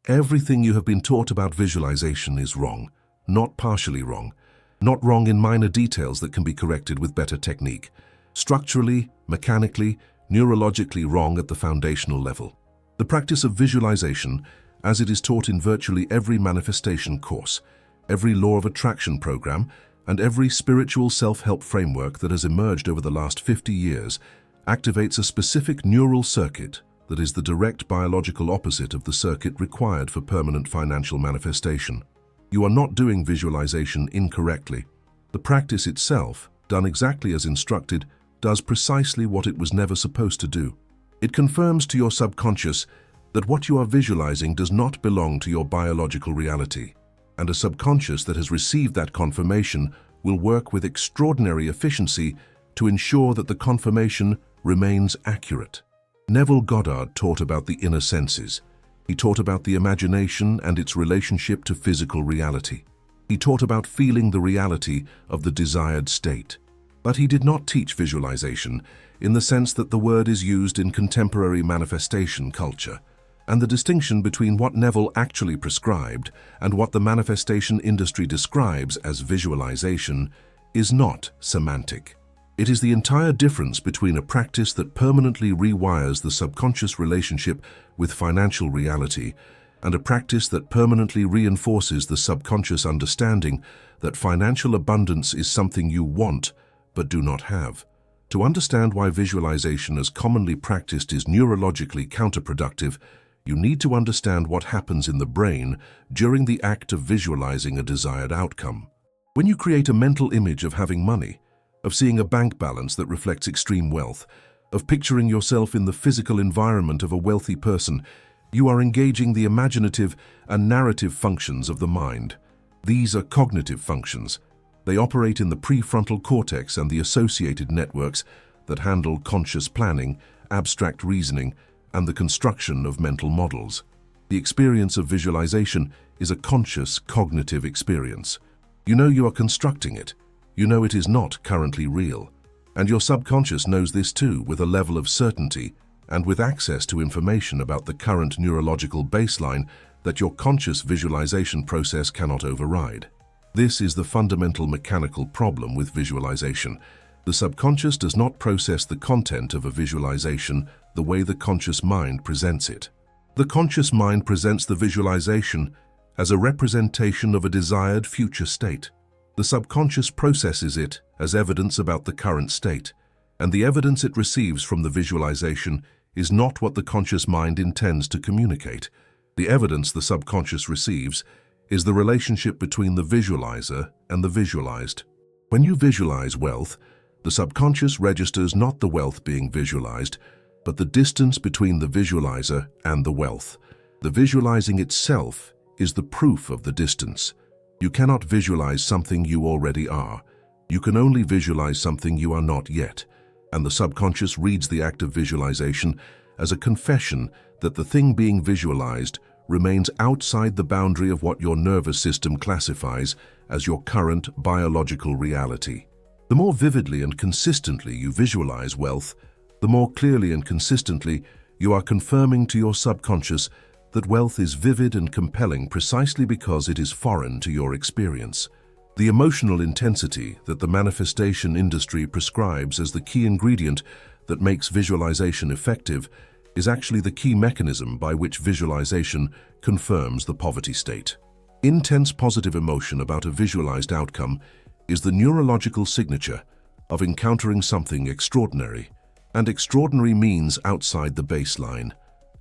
Everything you have been taught about visualization is wrong, not partially wrong, not wrong in minor details that can be corrected with better technique. Structurally, mechanically, neurologically wrong at the foundational level. The practice of visualization, as it is taught in virtually every manifestation course, every law of attraction program, and every spiritual self-help framework that has emerged over the last 50 years, activates a specific neural circuit that is the direct biological opposite of the circuit required for permanent financial manifestation. You are not doing visualization incorrectly. The practice itself, done exactly as instructed, does precisely what it was never supposed to do. It confirms to your subconscious that what you are visualizing does not belong to your biological reality, and a subconscious that has received that confirmation will work with extraordinary efficiency to ensure that the confirmation remains accurate. Neville Goddard taught about the inner senses. He taught about the imagination and its relationship to physical reality. He taught about feeling the reality of the desired state. But he did not teach visualization in the sense that the word is used in contemporary manifestation culture, and the distinction between what Neville actually prescribed and what the manifestation industry describes as visualization is not semantic. It is the entire difference between a practice that permanently rewires the subconscious relationship with financial reality and a practice that permanently reinforces the subconscious understanding that financial abundance is something you want but do not have. To understand why visualization as commonly practiced is neurologically counterproductive, you need to understand what happens in the brain during the act of visualizing a desired outcome. When you create a mental image of having money, of seeing a bank balance that reflects extreme wealth, of picturing yourself in the physical environment of a wealthy person, you are engaging the imaginative and narrative functions of the mind. These are cognitive functions. They operate in the prefrontal cortex and the associated networks that handle conscious planning, abstract reasoning, and the construction of mental models. The experience of visualization is a conscious cognitive experience. You know you are constructing it. You know it is not currently real. And your subconscious knows this too, with a level of certainty and with access to information about the current neurological baseline that your conscious visualization process cannot override. This is the fundamental mechanical problem with visualization. The subconscious does not process the content of a visualization the way the conscious mind presents it. The conscious mind presents the visualization as a representation of a desired future state. The subconscious processes it as evidence about the current state, and the evidence it receives from the visualization is not what the conscious mind intends to communicate. The evidence the subconscious receives is the relationship between the visualizer and the visualized. When you visualize wealth, the subconscious registers not the wealth being visualized, but the distance between the visualizer and the wealth. The visualizing itself is the proof of the distance. You cannot visualize something you already are. You can only visualize something you are not yet. And the subconscious reads the act of visualization as a confession that the thing being visualized remains outside the boundary of what your nervous system classifies as your current biological reality. The more vividly and consistently you visualize wealth, the more clearly and consistently you are confirming to your subconscious that wealth is vivid and compelling precisely because it is foreign to your experience. The emotional intensity that the manifestation industry prescribes as the key ingredient that makes visualization effective is actually the key mechanism by which visualization confirms the poverty state. Intense positive emotion about a visualized outcome is the neurological signature of encountering something extraordinary, and extraordinary means outside the baseline.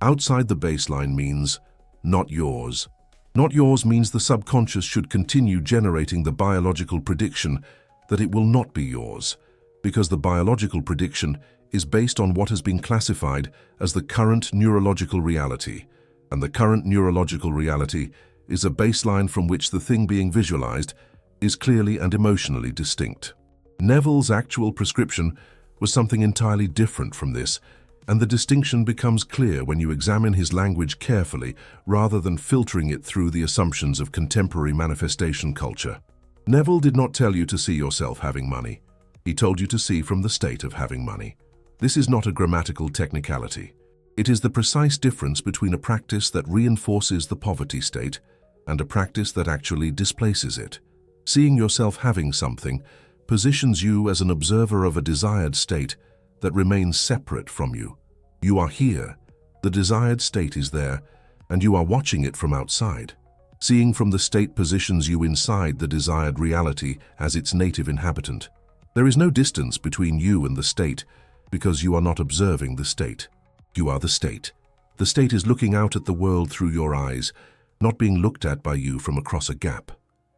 Outside the baseline means not yours. Not yours means the subconscious should continue generating the biological prediction that it will not be yours, because the biological prediction is based on what has been classified as the current neurological reality, and the current neurological reality is a baseline from which the thing being visualized is clearly and emotionally distinct. Neville's actual prescription was something entirely different from this, and the distinction becomes clear when you examine his language carefully rather than filtering it through the assumptions of contemporary manifestation culture. Neville did not tell you to see yourself having money. He told you to see from the state of having money. This is not a grammatical technicality. It is the precise difference between a practice that reinforces the poverty state and a practice that actually displaces it. Seeing yourself having something positions you as an observer of a desired state that remains separate from you. You are here, the desired state is there, and you are watching it from outside. Seeing from the state positions you inside the desired reality as its native inhabitant. There is no distance between you and the state because you are not observing the state. You are the state. The state is looking out at the world through your eyes, not being looked at by you from across a gap.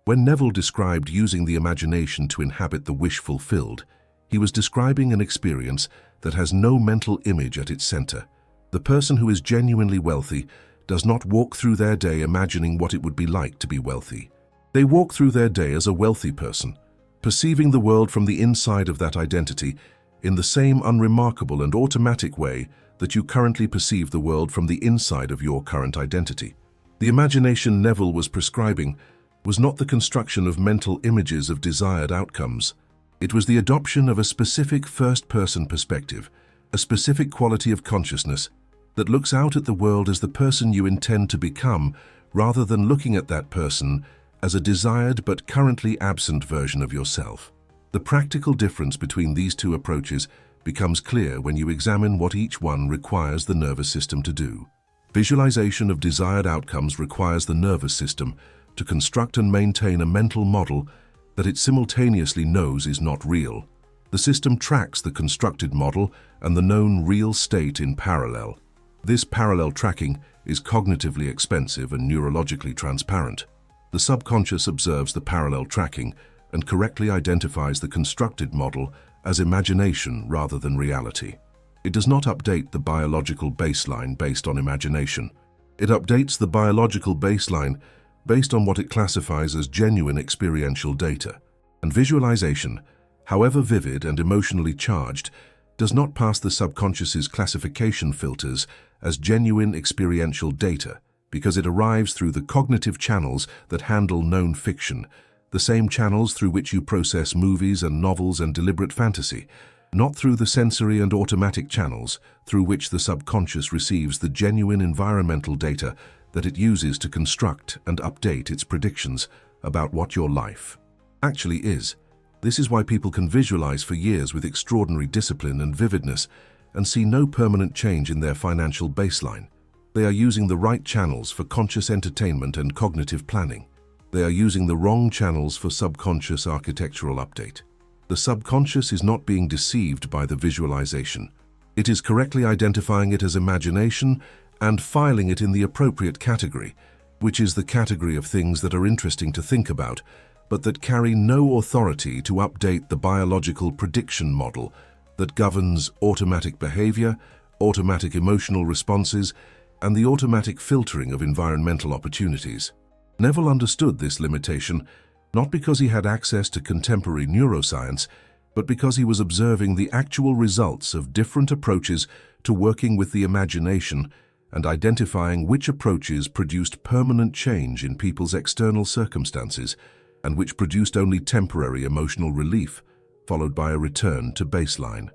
When Neville described using the imagination to inhabit the wish fulfilled, he was describing an experience that has no mental image at its center. The person who is genuinely wealthy does not walk through their day imagining what it would be like to be wealthy. They walk through their day as a wealthy person, perceiving the world from the inside of that identity in the same unremarkable and automatic way that you currently perceive the world from the inside of your current identity. The imagination Neville was prescribing was not the construction of mental images of desired outcomes. It was the adoption of a specific first-person perspective, a specific quality of consciousness that looks out at the world as the person you intend to become, rather than looking at that person as a desired but currently absent version of yourself. The practical difference between these two approaches becomes clear when you examine what each one requires the nervous system to do. Visualization of desired outcomes requires the nervous system to construct and maintain a mental model that it simultaneously knows is not real. The system tracks the constructed model and the known real state in parallel. This parallel tracking is cognitively expensive and neurologically transparent. The subconscious observes the parallel tracking and correctly identifies the constructed model as imagination rather than reality. It does not update the biological baseline based on imagination. It updates the biological baseline based on what it classifies as genuine experiential data. And visualization, however vivid and emotionally charged, does not pass the subconscious's classification filters as genuine experiential data because it arrives through the cognitive channels that handle known fiction, the same channels through which you process movies and novels and deliberate fantasy, not through the sensory and automatic channels through which the subconscious receives the genuine environmental data that it uses to construct and update its predictions about what your life actually is. This is why people can visualize for years with extraordinary discipline and vividness and see no permanent change in their financial baseline. They are using the right channels for conscious entertainment and cognitive planning. They are using the wrong channels for subconscious architectural update. The subconscious is not being deceived by the visualization. It is correctly identifying it as imagination and filing it in the appropriate category, which is the category of things that are interesting to think about, but that carry no authority to update the biological prediction model that governs automatic behavior, automatic emotional responses, and the automatic filtering of environmental opportunities. Neville understood this limitation not because he had access to contemporary neuroscience, but because he was observing the actual results of different approaches to working with the imagination and identifying which approaches produced permanent change in people's external circumstances and which produced only temporary emotional relief, followed by a return to baseline.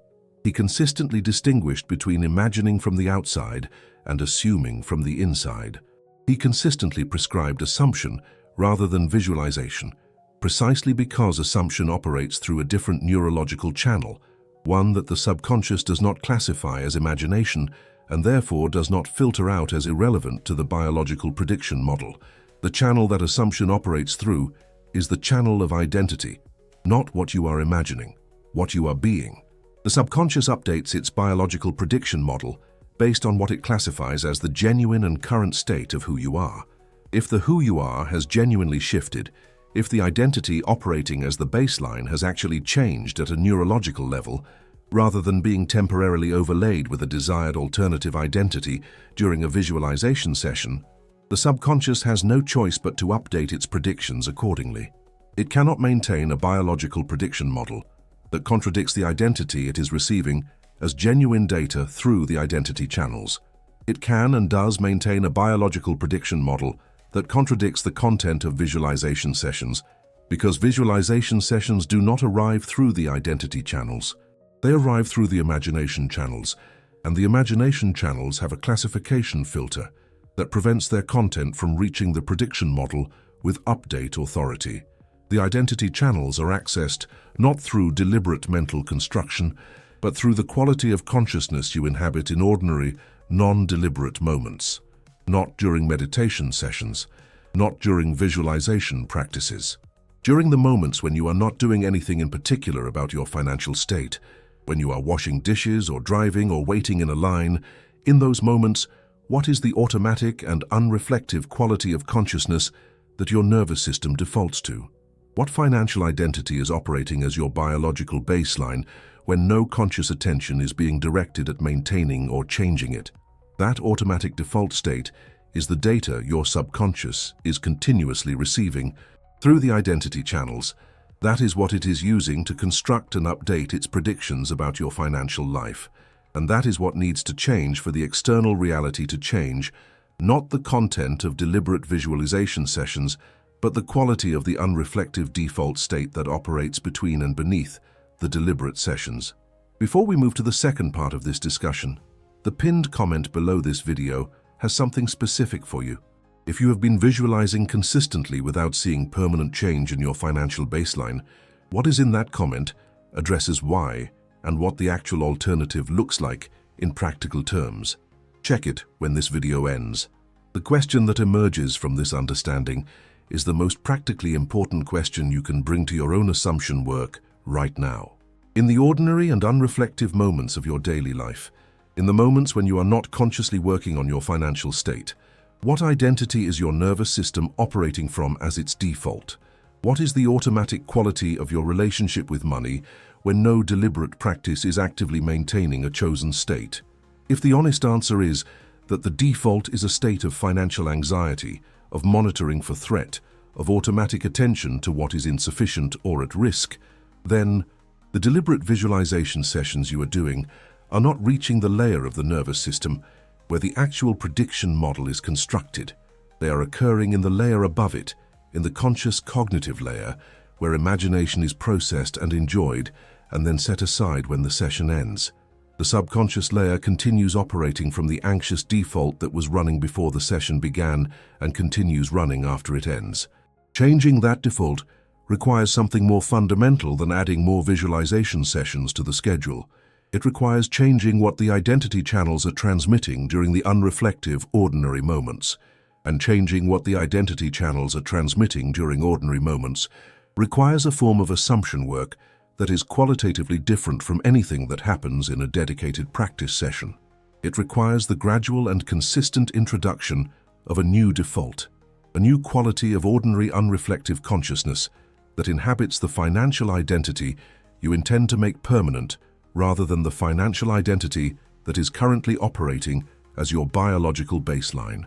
He consistently distinguished between imagining from the outside and assuming from the inside. He consistently prescribed assumption rather than visualization, precisely because assumption operates through a different neurological channel, one that the subconscious does not classify as imagination and therefore does not filter out as irrelevant to the biological prediction model. The channel that assumption operates through is the channel of identity, not what you are imagining, what you are being. The subconscious updates its biological prediction model based on what it classifies as the genuine and current state of who you are. If the who you are has genuinely shifted, if the identity operating as the baseline has actually changed at a neurological level, rather than being temporarily overlaid with a desired alternative identity during a visualization session, the subconscious has no choice but to update its predictions accordingly. It cannot maintain a biological prediction model that contradicts the identity it is receiving as genuine data through the identity channels. It can and does maintain a biological prediction model that contradicts the content of visualization sessions because visualization sessions do not arrive through the identity channels. They arrive through the imagination channels, and the imagination channels have a classification filter that prevents their content from reaching the prediction model with update authority. The identity channels are accessed not through deliberate mental construction, but through the quality of consciousness you inhabit in ordinary, non-deliberate moments. Not during meditation sessions, not during visualization practices. During the moments when you are not doing anything in particular about your financial state, when you are washing dishes or driving or waiting in a line, in those moments, what is the automatic and unreflective quality of consciousness that your nervous system defaults to? What financial identity is operating as your biological baseline when no conscious attention is being directed at maintaining or changing it? That automatic default state is the data your subconscious is continuously receiving through the identity channels. That is what it is using to construct and update its predictions about your financial life. And that is what needs to change for the external reality to change, not the content of deliberate visualization sessions, but the quality of the unreflective default state that operates between and beneath the deliberate sessions. Before we move to the second part of this discussion, the pinned comment below this video has something specific for you. If you have been visualizing consistently without seeing permanent change in your financial baseline, what is in that comment addresses why and what the actual alternative looks like in practical terms. Check it when this video ends. The question that emerges from this understanding is the most practically important question you can bring to your own assumption work right now. In the ordinary and unreflective moments of your daily life, in the moments when you are not consciously working on your financial state, what identity is your nervous system operating from as its default? What is the automatic quality of your relationship with money when no deliberate practice is actively maintaining a chosen state? If the honest answer is that the default is a state of financial anxiety, of monitoring for threat, of automatic attention to what is insufficient or at risk, then the deliberate visualization sessions you are doing are not reaching the layer of the nervous system where the actual prediction model is constructed. They are occurring in the layer above it, in the conscious cognitive layer, where imagination is processed and enjoyed and then set aside when the session ends. The subconscious layer continues operating from the anxious default that was running before the session began and continues running after it ends. Changing that default requires something more fundamental than adding more visualization sessions to the schedule. It requires changing what the identity channels are transmitting during the unreflective, ordinary moments. And changing what the identity channels are transmitting during ordinary moments requires a form of assumption work that is qualitatively different from anything that happens in a dedicated practice session. It requires the gradual and consistent introduction of a new default, a new quality of ordinary unreflective consciousness that inhabits the financial identity you intend to make permanent rather than the financial identity that is currently operating as your biological baseline.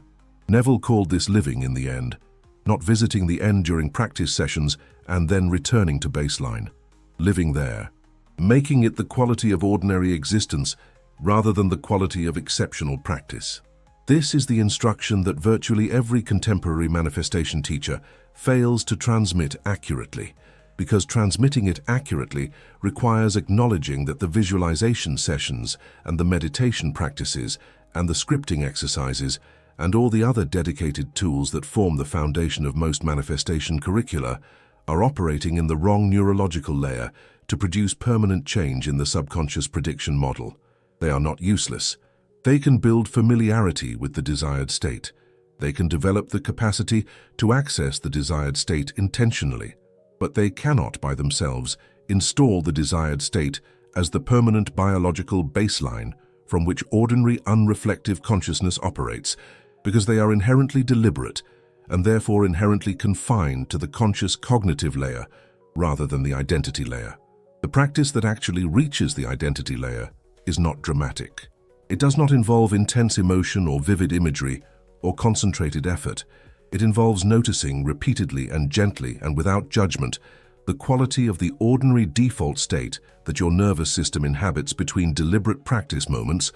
Neville called this living in the end, not visiting the end during practice sessions and then returning to baseline. Living there, making it the quality of ordinary existence rather than the quality of exceptional practice. This is the instruction that virtually every contemporary manifestation teacher fails to transmit accurately, because transmitting it accurately requires acknowledging that the visualization sessions and the meditation practices and the scripting exercises and all the other dedicated tools that form the foundation of most manifestation curricula are operating in the wrong neurological layer to produce permanent change in the subconscious prediction model. They are not useless. They can build familiarity with the desired state. They can develop the capacity to access the desired state intentionally, but they cannot by themselves install the desired state as the permanent biological baseline from which ordinary unreflective consciousness operates, because they are inherently deliberate and therefore inherently confined to the conscious cognitive layer rather than the identity layer. The practice that actually reaches the identity layer is not dramatic. It does not involve intense emotion or vivid imagery or concentrated effort. It involves noticing repeatedly and gently and without judgment the quality of the ordinary default state that your nervous system inhabits between deliberate practice moments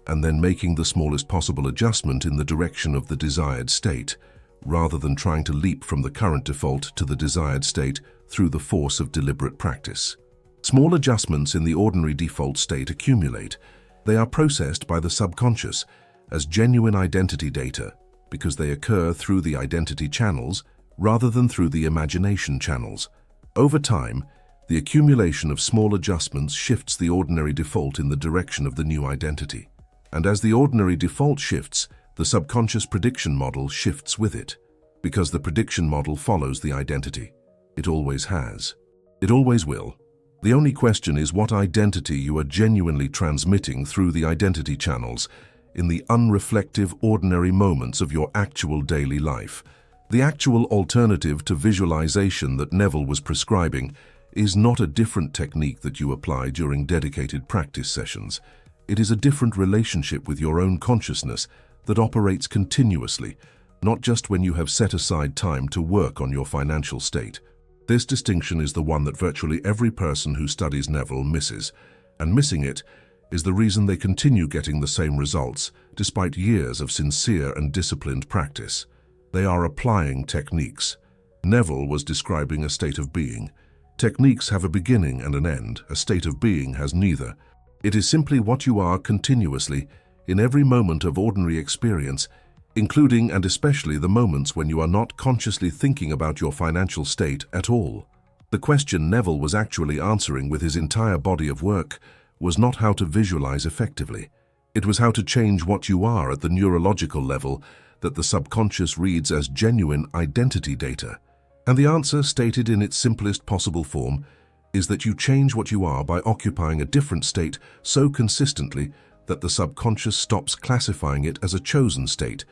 and then making the smallest possible adjustment in the direction of the desired state, rather than trying to leap from the current default to the desired state through the force of deliberate practice. Small adjustments in the ordinary default state accumulate, They are processed by the subconscious as genuine identity data because they occur through the identity channels rather than through the imagination channels. Over time, the accumulation of small adjustments shifts the ordinary default in the direction of the new identity. And as the ordinary default shifts, the subconscious prediction model shifts with it, because the prediction model follows the identity. It always has. It always will. The only question is what identity you are genuinely transmitting through the identity channels in the unreflective, ordinary moments of your actual daily life. The actual alternative to visualization that Neville was prescribing is not a different technique that you apply during dedicated practice sessions. It is a different relationship with your own consciousness that operates continuously, not just when you have set aside time to work on your financial state. This distinction is the one that virtually every person who studies Neville misses, and missing it is the reason they continue getting the same results despite years of sincere and disciplined practice. They are applying techniques. Neville was describing a state of being. Techniques have a beginning and an end. A state of being has neither. It is simply what you are continuously, in every moment of ordinary experience, including and especially the moments when you are not consciously thinking about your financial state at all. The question Neville was actually answering with his entire body of work was not how to visualize effectively. It was how to change what you are at the neurological level that the subconscious reads as genuine identity data. And the answer, stated in its simplest possible form, is that you change what you are by occupying a different state so consistently that the subconscious stops classifying it as a chosen state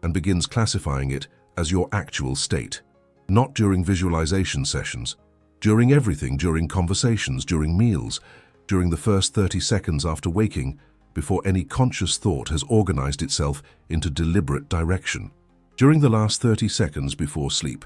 and begins classifying it as your actual state. Not during visualization sessions, during everything, during conversations, during meals, during the first 30 seconds after waking, before any conscious thought has organized itself into deliberate direction. During the last 30 seconds before sleep,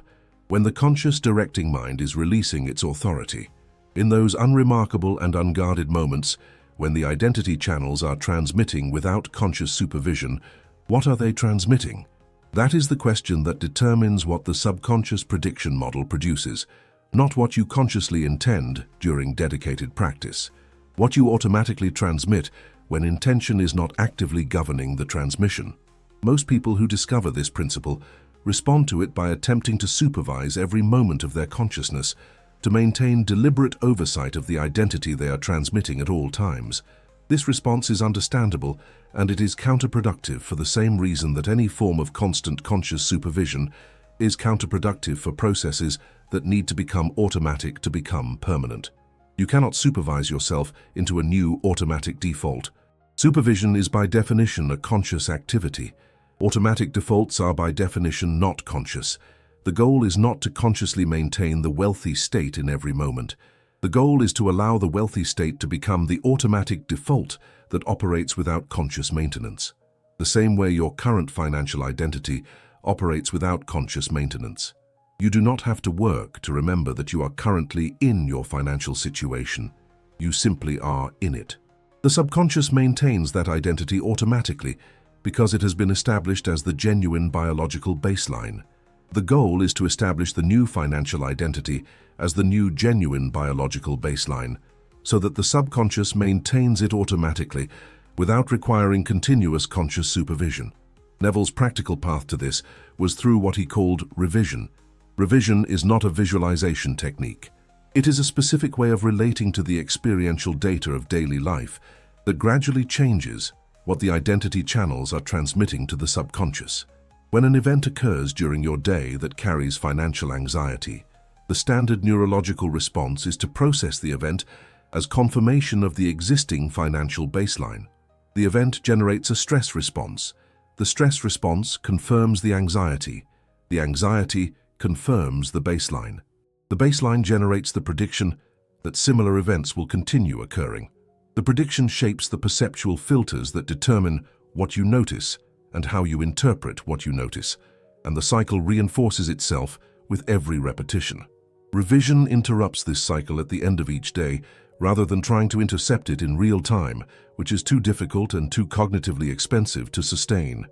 when the conscious directing mind is releasing its authority. In those unremarkable and unguarded moments, when the identity channels are transmitting without conscious supervision, what are they transmitting? That is the question that determines what the subconscious prediction model produces, not what you consciously intend during dedicated practice. What you automatically transmit when intention is not actively governing the transmission. Most people who discover this principle respond to it by attempting to supervise every moment of their consciousness, to maintain deliberate oversight of the identity they are transmitting at all times. This response is understandable, and it is counterproductive for the same reason that any form of constant conscious supervision is counterproductive for processes that need to become automatic to become permanent. You cannot supervise yourself into a new automatic default. Supervision is by definition a conscious activity. Automatic defaults are by definition not conscious. The goal is not to consciously maintain the wealthy state in every moment. The goal is to allow the wealthy state to become the automatic default that operates without conscious maintenance. The same way your current financial identity operates without conscious maintenance. You do not have to work to remember that you are currently in your financial situation. You simply are in it. The subconscious maintains that identity automatically because it has been established as the genuine biological baseline. The goal is to establish the new financial identity as the new genuine biological baseline, so that the subconscious maintains it automatically without requiring continuous conscious supervision. Neville's practical path to this was through what he called revision. Revision is not a visualization technique. It is a specific way of relating to the experiential data of daily life that gradually changes what the identity channels are transmitting to the subconscious. When an event occurs during your day that carries financial anxiety, the standard neurological response is to process the event as confirmation of the existing financial baseline. The event generates a stress response. The stress response confirms the anxiety. The anxiety confirms the baseline. The baseline generates the prediction that similar events will continue occurring. The prediction shapes the perceptual filters that determine what you notice and how you interpret what you notice, and the cycle reinforces itself with every repetition. Revision interrupts this cycle at the end of each day rather than trying to intercept it in real time, which is too difficult and too cognitively expensive to sustain.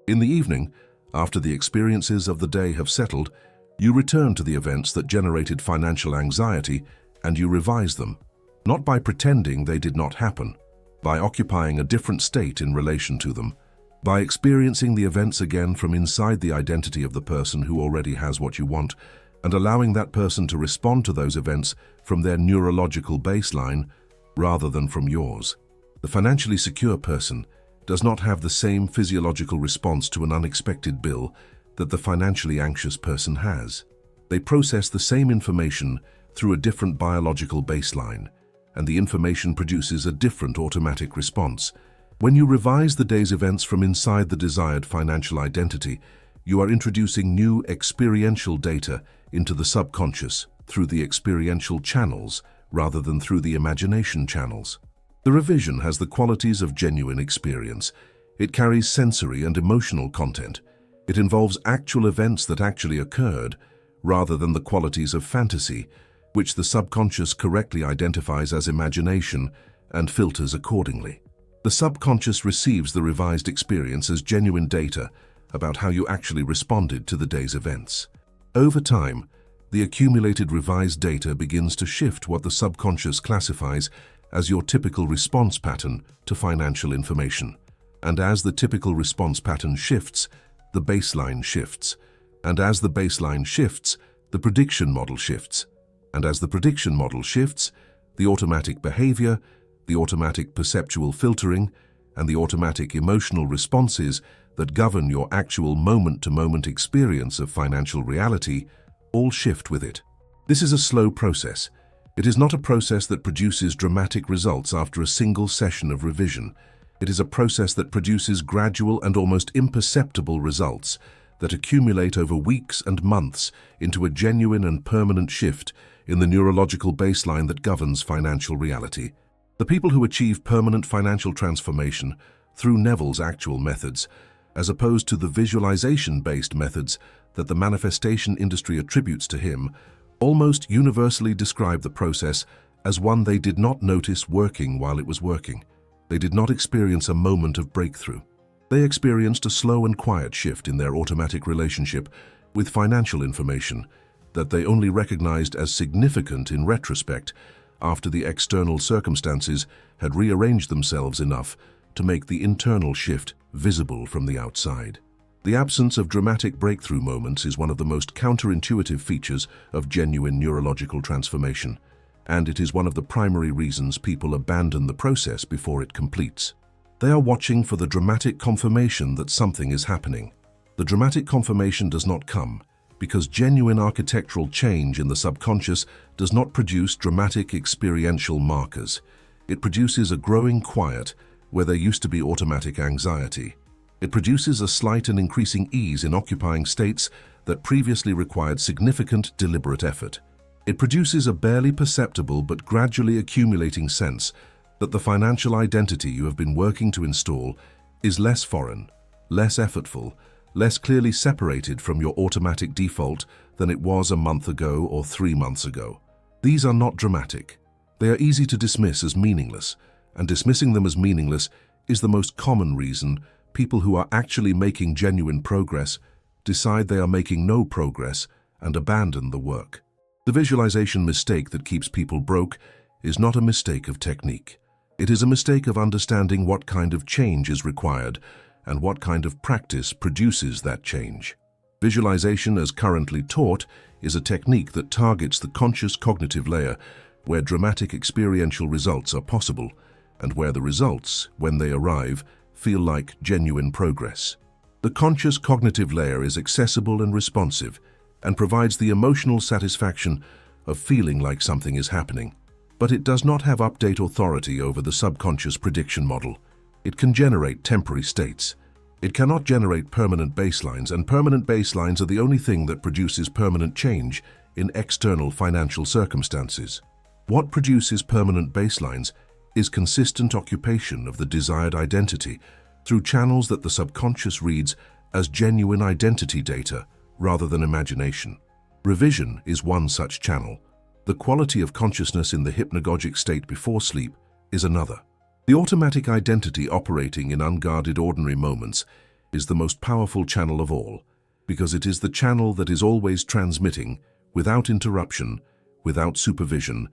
In the evening, after the experiences of the day have settled, you return to the events that generated financial anxiety and you revise them, not by pretending they did not happen, by occupying a different state in relation to them, by experiencing the events again from inside the identity of the person who already has what you want, and allowing that person to respond to those events from their neurological baseline rather than from yours. The financially secure person does not have the same physiological response to an unexpected bill that the financially anxious person has. They process the same information through a different biological baseline, and the information produces a different automatic response. When you revise the day's events from inside the desired financial identity, you are introducing new experiential data into the subconscious through the experiential channels rather than through the imagination channels. The revision has the qualities of genuine experience. It carries sensory and emotional content. It involves actual events that actually occurred, rather than the qualities of fantasy, which the subconscious correctly identifies as imagination and filters accordingly. The subconscious receives the revised experience as genuine data about how you actually responded to the day's events. Over time, the accumulated revised data begins to shift what the subconscious classifies as your typical response pattern to financial information. And as the typical response pattern shifts, the baseline shifts. And as the baseline shifts, the prediction model shifts. And as the prediction model shifts, the automatic behavior, the automatic perceptual filtering, and the automatic emotional responses that govern your actual moment-to-moment experience of financial reality all shift with it. This is a slow process. It is not a process that produces dramatic results after a single session of revision. It is a process that produces gradual and almost imperceptible results that accumulate over weeks and months into a genuine and permanent shift in the neurological baseline that governs financial reality. The people who achieve permanent financial transformation through Neville's actual methods, as opposed to the visualization-based methods that the manifestation industry attributes to him, almost universally describe the process as one they did not notice working while it was working. They did not experience a moment of breakthrough. They experienced a slow and quiet shift in their automatic relationship with financial information that they only recognized as significant in retrospect after the external circumstances had rearranged themselves enough to make the internal shift visible from the outside. The absence of dramatic breakthrough moments is one of the most counterintuitive features of genuine neurological transformation, and it is one of the primary reasons people abandon the process before it completes. They are watching for the dramatic confirmation that something is happening. The dramatic confirmation does not come because genuine architectural change in the subconscious does not produce dramatic experiential markers. It produces a growing quiet where there used to be automatic anxiety. It produces a slight and increasing ease in occupying states that previously required significant, deliberate effort. It produces a barely perceptible but gradually accumulating sense that the financial identity you have been working to install is less foreign, less effortful, less clearly separated from your automatic default than it was a month ago or 3 months ago. These are not dramatic. They are easy to dismiss as meaningless, and dismissing them as meaningless is the most common reason people who are actually making genuine progress decide they are making no progress and abandon the work. The visualization mistake that keeps people broke is not a mistake of technique. It is a mistake of understanding what kind of change is required and what kind of practice produces that change. Visualization, as currently taught, is a technique that targets the conscious cognitive layer where dramatic experiential results are possible and where the results, when they arrive, feel like genuine progress. The conscious cognitive layer is accessible and responsive and provides the emotional satisfaction of feeling like something is happening. But it does not have update authority over the subconscious prediction model. It can generate temporary states. It cannot generate permanent baselines, and permanent baselines are the only thing that produces permanent change in external financial circumstances. What produces permanent baselines is consistent occupation of the desired identity through channels that the subconscious reads as genuine identity data rather than imagination. Revision is one such channel. The quality of consciousness in the hypnagogic state before sleep is another. The automatic identity operating in unguarded ordinary moments is the most powerful channel of all, because it is the channel that is always transmitting, without interruption, without supervision,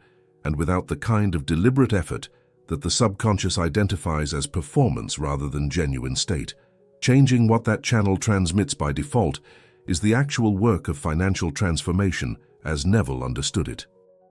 and without the kind of deliberate effort that the subconscious identifies as performance rather than genuine state. Changing what that channel transmits by default is the actual work of financial transformation as Neville understood it.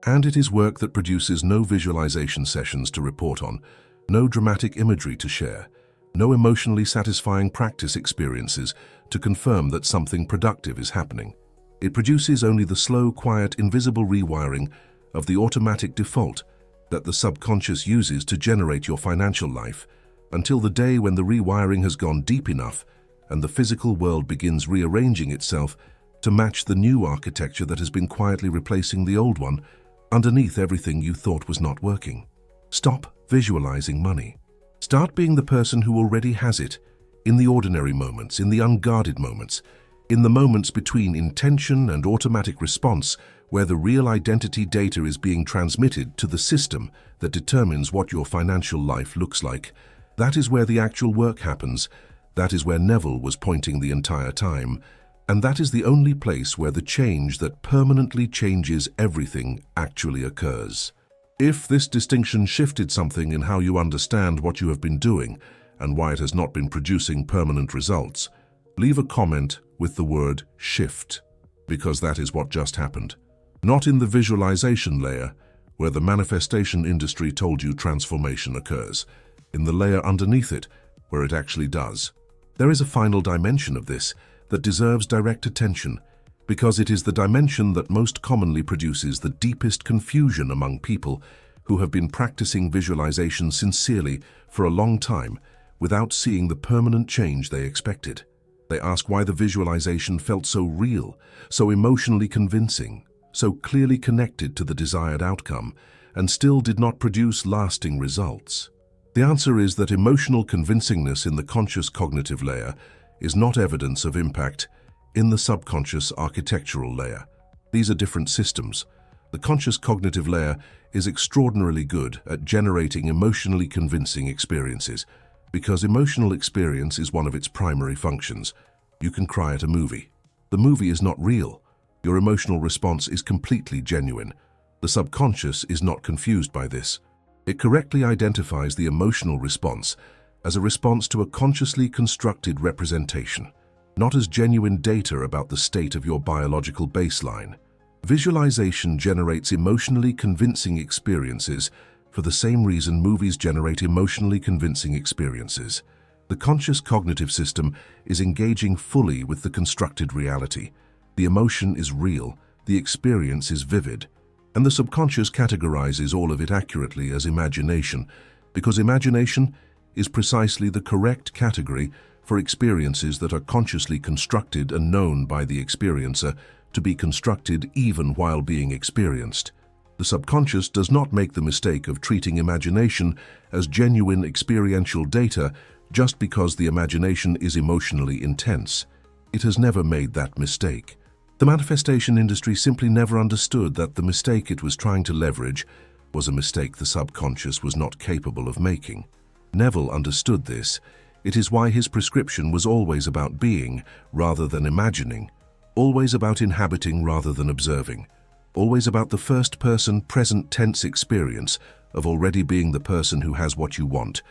And it is work that produces no visualization sessions to report on, no dramatic imagery to share, no emotionally satisfying practice experiences to confirm that something productive is happening. It produces only the slow, quiet, invisible rewiring of the automatic default that the subconscious uses to generate your financial life, until the day when the rewiring has gone deep enough and the physical world begins rearranging itself to match the new architecture that has been quietly replacing the old one underneath everything you thought was not working. Stop visualizing money. Start being the person who already has it, in the ordinary moments, in the unguarded moments, in the moments between intention and automatic response, where the real identity data is being transmitted to the system that determines what your financial life looks like. That is where the actual work happens. That is where Neville was pointing the entire time. And that is the only place where the change that permanently changes everything actually occurs. If this distinction shifted something in how you understand what you have been doing and why it has not been producing permanent results, leave a comment with the word shift, because that is what just happened. Not in the visualization layer, where the manifestation industry told you transformation occurs. In the layer underneath it, where it actually does. There is a final dimension of this that deserves direct attention, because it is the dimension that most commonly produces the deepest confusion among people who have been practicing visualization sincerely for a long time without seeing the permanent change they expected. They ask why the visualization felt so real, so emotionally convincing, so clearly connected to the desired outcome, and still did not produce lasting results. The answer is that emotional convincingness in the conscious cognitive layer is not evidence of impact in the subconscious architectural layer. These are different systems. The conscious cognitive layer is extraordinarily good at generating emotionally convincing experiences, because emotional experience is one of its primary functions. You can cry at a movie. The movie is not real. Your emotional response is completely genuine. The subconscious is not confused by this. It correctly identifies the emotional response as a response to a consciously constructed representation, not as genuine data about the state of your biological baseline. Visualization generates emotionally convincing experiences for the same reason movies generate emotionally convincing experiences. The conscious cognitive system is engaging fully with the constructed reality. The emotion is real, the experience is vivid, and the subconscious categorizes all of it accurately as imagination, because imagination is precisely the correct category for experiences that are consciously constructed and known by the experiencer to be constructed even while being experienced. The subconscious does not make the mistake of treating imagination as genuine experiential data just because the imagination is emotionally intense. It has never made that mistake. The manifestation industry simply never understood that the mistake it was trying to leverage was a mistake the subconscious was not capable of making. Neville understood this. It is why his prescription was always about being rather than imagining, always about inhabiting rather than observing, always about the first-person present tense experience of already being the person who has what you want,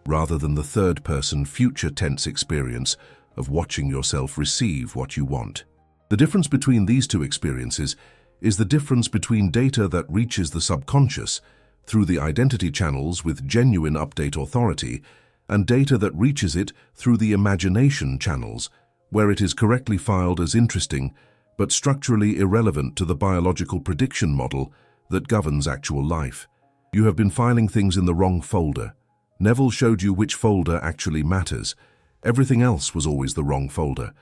rather than the third-person future tense experience of watching yourself receive what you want. The difference between these two experiences is the difference between data that reaches the subconscious through the identity channels with genuine update authority and data that reaches it through the imagination channels, where it is correctly filed as interesting but structurally irrelevant to the biological prediction model that governs actual life. You have been filing things in the wrong folder. Neville showed you which folder actually matters. Everything else was always the wrong folder.